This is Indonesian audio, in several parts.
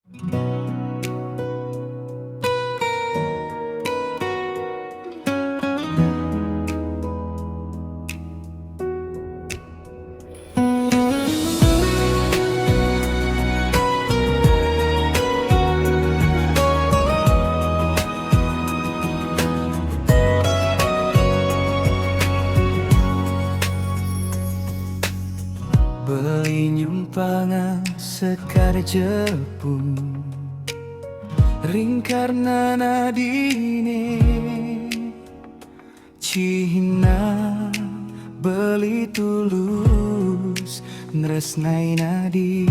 Beli nyumpangan sekar jepun ring karena nadine Cihina beli tulus nresnai nadi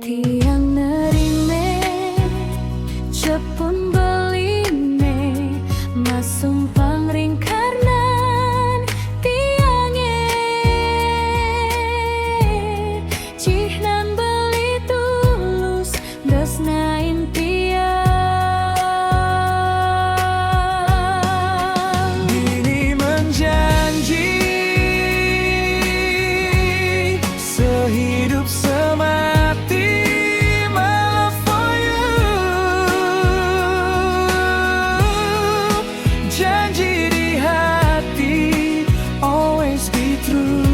Tiang nerime Jepun beline Masumpang ring karnan tiange Cihnan beli tulus desnain tiang Dini menjanji sehidup semati my love for you. Janji di hati always be true.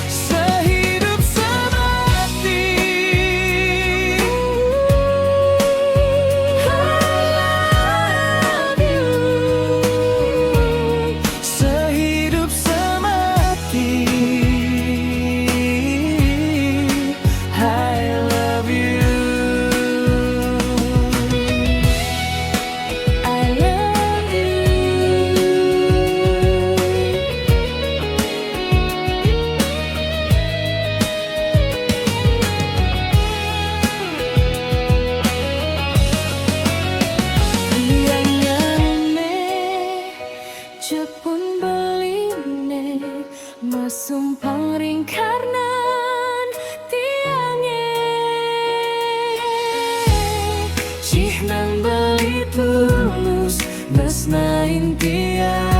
Sehidup semati I love you Sehidup semati I love you I love Jepun beline Masumpang ring karnan tiange Cihnan beli tulus desnain tiang